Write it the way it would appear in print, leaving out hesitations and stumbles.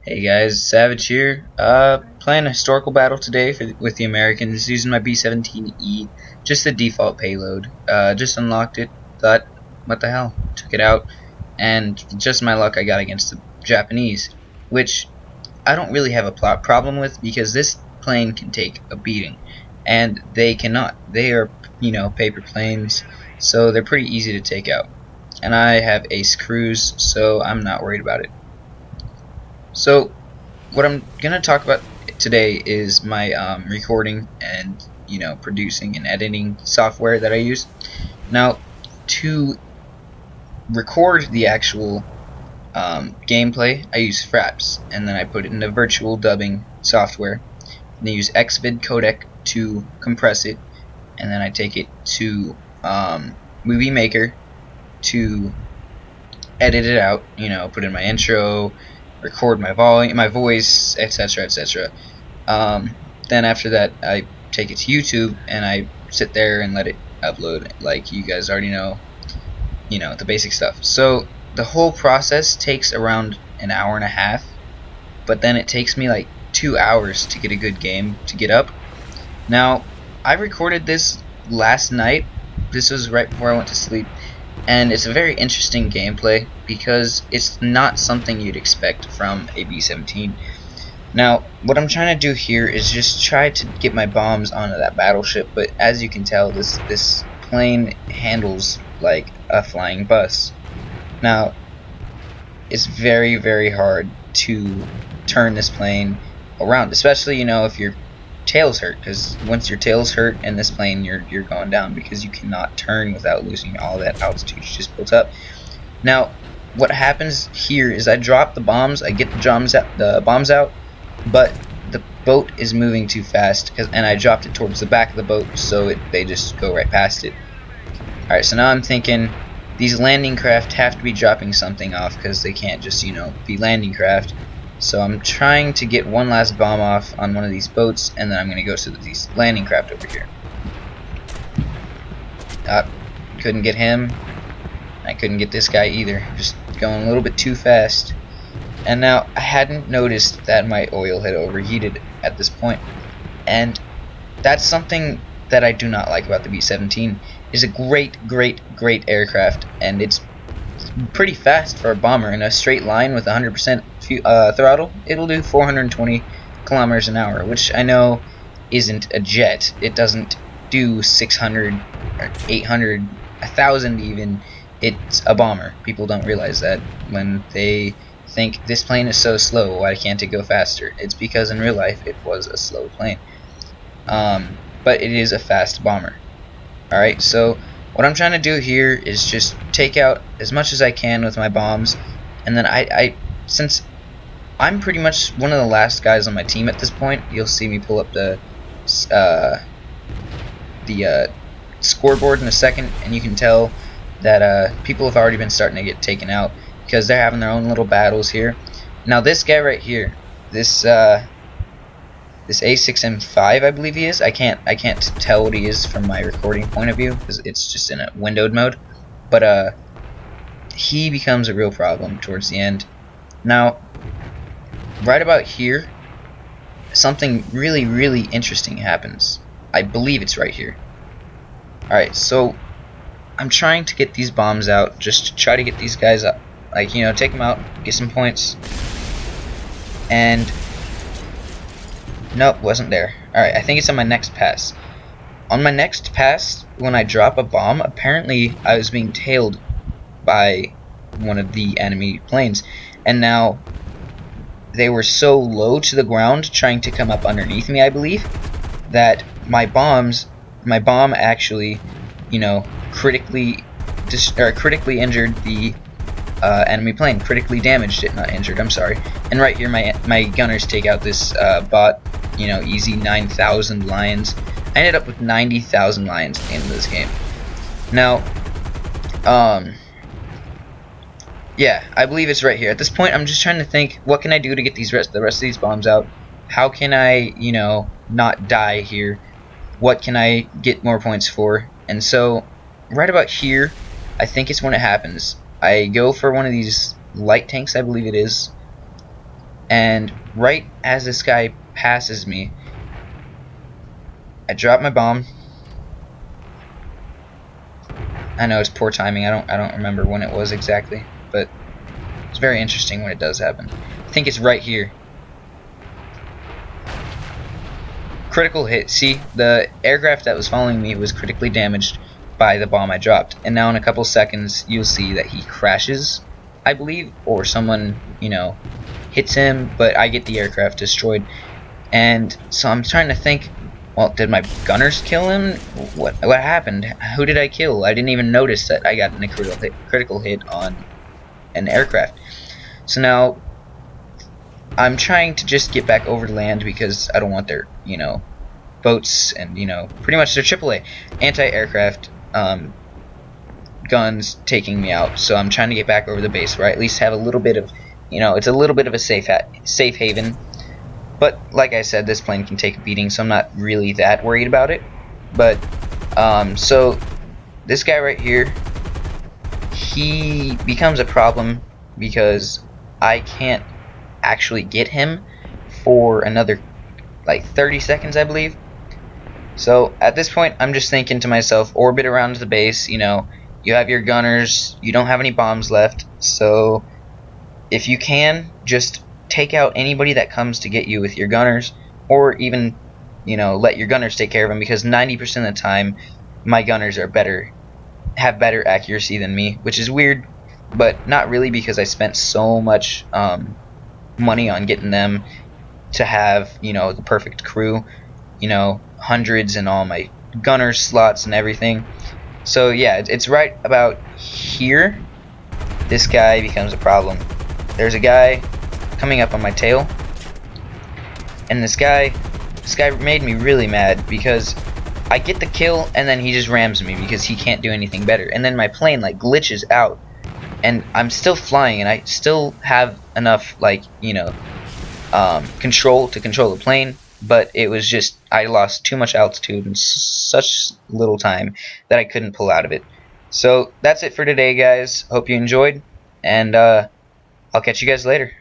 Hey guys, Savage here. Playing a historical battle today with the Americans using my B-17E, just the default payload. Just unlocked it, thought, what the hell, took it out, and just my luck I got against the Japanese, which I don't really have a problem with because this plane can take a beating, and they cannot. They are, paper planes, so they're pretty easy to take out. And I have ace cruise, so I'm not worried about it. So what I'm gonna talk about today is my recording and producing and editing software that I use. Now, to record the actual gameplay, I use Fraps, and then I put it into virtual dubbing software. And I use Xvid codec to compress it, and then I take it to Movie Maker to edit it out. Put in my intro, record my volume, my voice, etc., etc. Then after that, I take it to YouTube and I sit there and let it upload. Like you guys already know, the basic stuff. So the whole process takes around an hour and a half, but then it takes me like 2 hours to get a good game to get up. Now, I recorded this last night. This was right before I went to sleep. And it's a very interesting gameplay because it's not something you'd expect from a B-17. Now, what I'm trying to do here is just try to get my bombs onto that battleship, but as you can tell, this plane handles like a flying bus. Now, it's very, very hard to turn this plane around, especially if your tail's hurt, because once your tail's hurt in this plane, you're going down because you cannot turn without losing all that altitude you just built up. Now, what happens here is I drop the bombs, I get the bombs out, but the boat is moving too fast, and I dropped it towards the back of the boat, so they just go right past it. Alright, so now I'm thinking these landing craft have to be dropping something off because they can't just, be landing craft. So I'm trying to get one last bomb off on one of these boats, and then I'm going to go to these landing craft over here. Couldn't get him. I couldn't get this guy either. Just going a little bit too fast. And now I hadn't noticed that my oil had overheated at this point. And that's something that I do not like about the B-17. It's a great, great, great aircraft, and it's pretty fast for a bomber. In a straight line with 100% throttle, it'll do 420 kilometers an hour, which I know isn't a jet. It doesn't do 600 or 800, 1,000 even. It's a bomber. People don't realize that when they think this plane is so slow, why can't it go faster? It's because in real life it was a slow plane. But it is a fast bomber. Alright, so what I'm trying to do here is just take out as much as I can with my bombs, and then since I'm pretty much one of the last guys on my team at this point, you'll see me pull up the scoreboard in a second, and you can tell that people have already been starting to get taken out because they're having their own little battles here. Now this guy right here, this A6M5, I believe he is. I can't tell what he is from my recording point of view because it's just in a windowed mode. But he becomes a real problem towards the end. Now, right about here, something really, really interesting happens. I believe it's right here. Alright, so I'm trying to get these bombs out just to try to get these guys up. Like, take them out, get some points. And nope, wasn't there. Alright, I think it's on my next pass. On my next pass, when I drop a bomb, apparently I was being tailed by one of the enemy planes. And now they were so low to the ground, trying to come up underneath me, I believe, that my bomb actually, critically injured the enemy plane. Critically damaged it, not injured, I'm sorry. And right here, my gunners take out this bot, easy 9,000 lions. I ended up with 90,000 lions at the end of this game. Now, yeah, I believe it's right here. At this point, I'm just trying to think, what can I do to get the rest of these bombs out? How can I, not die here? What can I get more points for? And so, right about here, I think it's when it happens. I go for one of these light tanks, I believe it is. and right as this guy passes me, I drop my bomb. I know it's poor timing. I don't remember when it was exactly, but it's very interesting when it does happen. I think it's right here. Critical hit. See, the aircraft that was following me was critically damaged by the bomb I dropped, and now in a couple seconds you'll see that he crashes, I believe, or someone, you know, hits him, but I get the aircraft destroyed. And so I'm trying to think, well, did my gunners kill him? What happened? Who did I kill? I didn't even notice that I got a critical hit on an aircraft. So now I'm trying to just get back over to land because I don't want their, you know, boats and, you know, pretty much their AAA anti-aircraft guns taking me out. So I'm trying to get back over the base where I at least have a little bit of, you know, it's a little bit of a safe haven. But like I said, this plane can take a beating, so I'm not really that worried about it. But so this guy right here, he becomes a problem because I can't actually get him for another like 30 seconds, I believe. So at this point, I'm just thinking to myself, orbit around the base. You know, you have your gunners, you don't have any bombs left, so if you can, just take out anybody that comes to get you with your gunners, or even, you know, let your gunners take care of them, because 90% of the time my gunners are have better accuracy than me, which is weird, but not really, because I spent so much money on getting them to have, you know, the perfect crew, you know, hundreds and all my gunner slots and everything. So yeah, it's right about here this guy becomes a problem. There's a guy coming up on my tail, and this guy made me really mad because I get the kill and then he just rams me because he can't do anything better, and then my plane like glitches out and I'm still flying and I still have enough, like, you know, control to control the plane, but it was just I lost too much altitude in such little time that I couldn't pull out of it. So that's it for today, guys. Hope you enjoyed, and I'll catch you guys later.